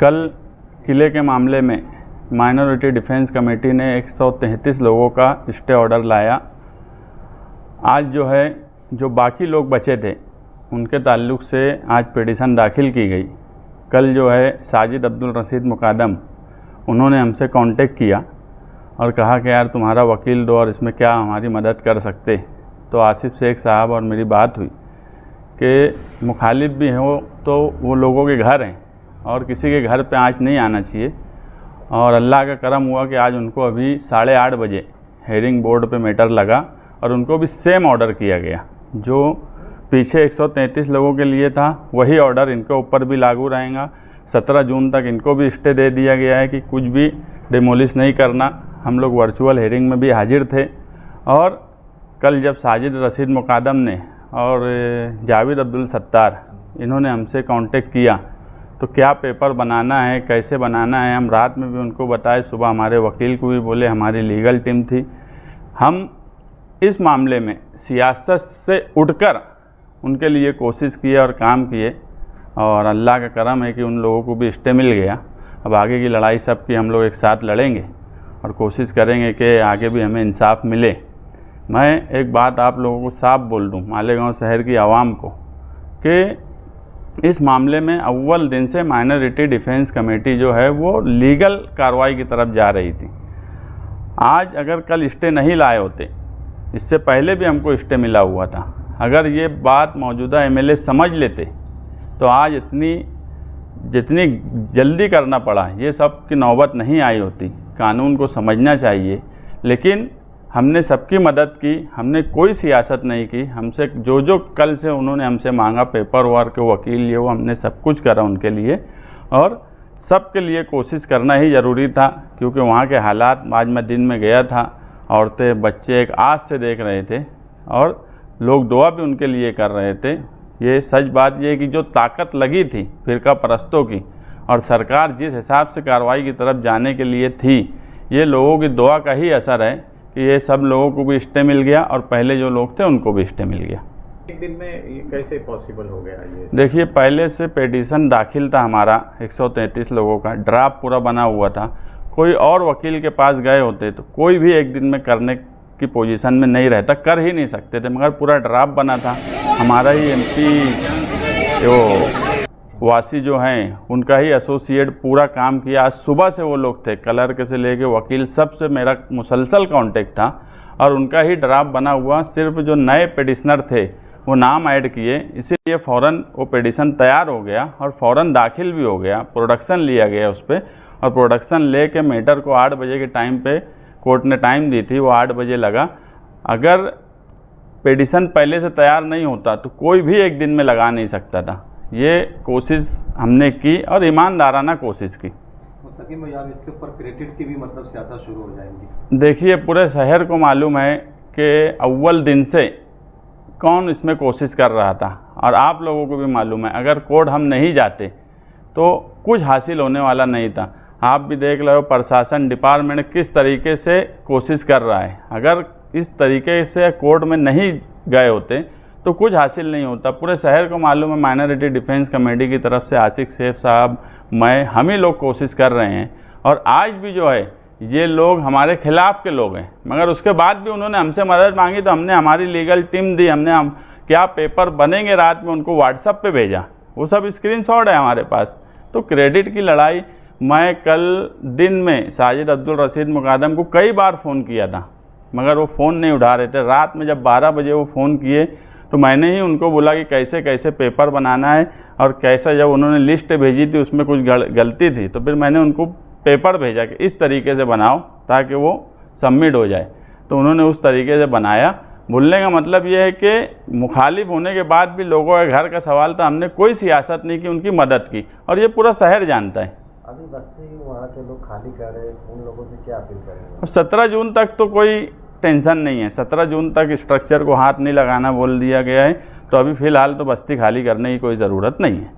कल किले के मामले में माइनॉरिटी डिफेंस कमेटी ने 133 लोगों का स्टे ऑर्डर लाया। आज जो बाकी लोग बचे थे उनके ताल्लुक़ से आज पिटीशन दाखिल की गई। कल साजिद अब्दुल रशीद मुकादम उन्होंने हमसे कांटेक्ट किया और कहा कि यार तुम्हारा वकील दो और इसमें क्या हमारी मदद कर सकते। तो आसिफ शेख साहब और मेरी बात हुई कि मुखालिफ भी हो तो वो लोगों के घर हैं और किसी के घर पे आँच नहीं आना चाहिए। और अल्लाह का करम हुआ कि आज उनको अभी 8:30 बजे हेयरिंग बोर्ड पे मैटर लगा और उनको भी सेम ऑर्डर किया गया जो पीछे 133 लोगों के लिए था, वही ऑर्डर इनके ऊपर भी लागू रहेगा। 17 जून तक इनको भी स्टे दे दिया गया है कि कुछ भी डिमोलिश नहीं करना। हम लोग वर्चुअल हेयरिंग में भी हाजिर थे और कल जब साजिद रशीद मुकादम ने और जावेद अब्दुल सत्तार इन्होंने हमसे कांटेक्ट किया तो क्या पेपर बनाना है, कैसे बनाना है, हम रात में भी उनको बताए, सुबह हमारे वकील को भी बोले, हमारी लीगल टीम थी। हम इस मामले में सियासत से उठकर उनके लिए कोशिश किए और काम किए और अल्लाह का करम है कि उन लोगों को भी स्टे मिल गया। अब आगे की लड़ाई सब की हम लोग एक साथ लड़ेंगे और कोशिश करेंगे कि आगे भी हमें इंसाफ मिले। मैं एक बात आप लोगों को साफ बोल दूं, मालेगांव शहर की आवाम को, कि इस मामले में अव्वल दिन से माइनॉरिटी डिफेंस कमेटी वो लीगल कार्रवाई की तरफ जा रही थी। आज अगर कल स्टे नहीं लाए होते, इससे पहले भी हमको स्टे मिला हुआ था, अगर ये बात मौजूदा एमएलए समझ लेते तो आज जितनी जल्दी करना पड़ा ये सब की नौबत नहीं आई होती। कानून को समझना चाहिए, लेकिन हमने सबकी मदद की, हमने कोई सियासत नहीं की। हमसे जो कल से उन्होंने हमसे मांगा पेपर वर्क, वकील ये वो हमने सब कुछ करा उनके लिए और सबके लिए कोशिश करना ही ज़रूरी था, क्योंकि वहाँ के हालात आज मैं दिन में गया था, औरतें बच्चे एक आस से देख रहे थे और लोग दुआ भी उनके लिए कर रहे थे। ये सच बात ये है कि जो ताकत लगी थी फिरका परस्तों की और सरकार जिस हिसाब से कार्रवाई की तरफ जाने के लिए थी, ये लोगों की दुआ का ही असर है कि ये सब लोगों को भी स्टे मिल गया और पहले जो लोग थे उनको भी स्टे मिल गया। एक दिन में ये कैसे पॉसिबल हो गया ये? देखिए, पहले से पिटीशन दाखिल था हमारा 133 लोगों का, ड्राफ्ट पूरा बना हुआ था। कोई और वकील के पास गए होते तो कोई भी एक दिन में करने की पोजीशन में नहीं रहता, कर ही नहीं सकते थे, मगर पूरा ड्राफ्ट बना था। हमारा ही एमपी वासी जो हैं उनका ही एसोसिएट पूरा काम किया। आज सुबह से वो लोग थे, क्लर्क से लेके वकील, सब से मेरा मुसलसल कांटेक्ट था और उनका ही ड्राफ्ट बना हुआ। सिर्फ जो नए पिटिशनर थे वो नाम ऐड किए, इसीलिए फ़ौरन वो पिटिशन तैयार हो गया और फ़ौरन दाखिल भी हो गया। प्रोडक्शन लिया गया उस पर और प्रोडक्शन ले के मैटर को 8 बजे के टाइम पे कोर्ट ने टाइम दी थी, वो 8 बजे लगा। अगर पिटिशन पहले से तैयार नहीं होता तो कोई भी एक दिन में लगा नहीं सकता था। ये कोशिश हमने की और ईमानदाराना कोशिश की। मुस्तकिम में यार इसके ऊपर क्रेडिट की भी सियासत शुरू हो जाएंगी। देखिए, पूरे शहर को मालूम है कि अव्वल दिन से कौन इसमें कोशिश कर रहा था और आप लोगों को भी मालूम है अगर कोर्ट हम नहीं जाते तो कुछ हासिल होने वाला नहीं था। आप भी देख लो प्रशासन डिपार्टमेंट किस तरीके से कोशिश कर रहा है। अगर इस तरीके से कोर्ट में नहीं गए होते तो कुछ हासिल नहीं होता। पूरे शहर को मालूम है माइनॉरिटी डिफेंस कमेटी की तरफ से आसिफ शेख साहब, मैं, हम ही लोग कोशिश कर रहे हैं और आज भी ये लोग हमारे खिलाफ के लोग हैं, मगर उसके बाद भी उन्होंने हमसे मदद मांगी तो हमने हमारी लीगल टीम दी। हम क्या पेपर बनेंगे रात में उनको व्हाट्सएप पे भेजा, वो सब स्क्रीनशॉट है हमारे पास। तो क्रेडिट की लड़ाई, मैं कल दिन में साजिद अब्दुल रशीद मुकादम को कई बार फ़ोन किया था मगर वो फ़ोन नहीं उठा रहे थे। रात में जब 12 बजे वो फ़ोन किए तो मैंने ही उनको बोला कि कैसे कैसे पेपर बनाना है और कैसा, जब उन्होंने लिस्ट भेजी थी उसमें कुछ गलती थी तो फिर मैंने उनको पेपर भेजा कि इस तरीके से बनाओ ताकि वो सबमिट हो जाए। तो उन्होंने उस तरीके से बनाया। बोलने का मतलब ये है कि मुखालिफ होने के बाद भी लोगों के घर का सवाल था, हमने कोई सियासत नहीं की, उनकी मदद की और ये पूरा शहर जानता है। अभी बस्ती वहाँ के लोग खाली कर रहे हैं, उन लोगों से क्या अपील करेंगे? 17 जून तक तो कोई टेंशन नहीं है, 17 जून तक स्ट्रक्चर को हाथ नहीं लगाना बोल दिया गया है। तो अभी फ़िलहाल तो बस्ती खाली करने की कोई ज़रूरत नहीं है।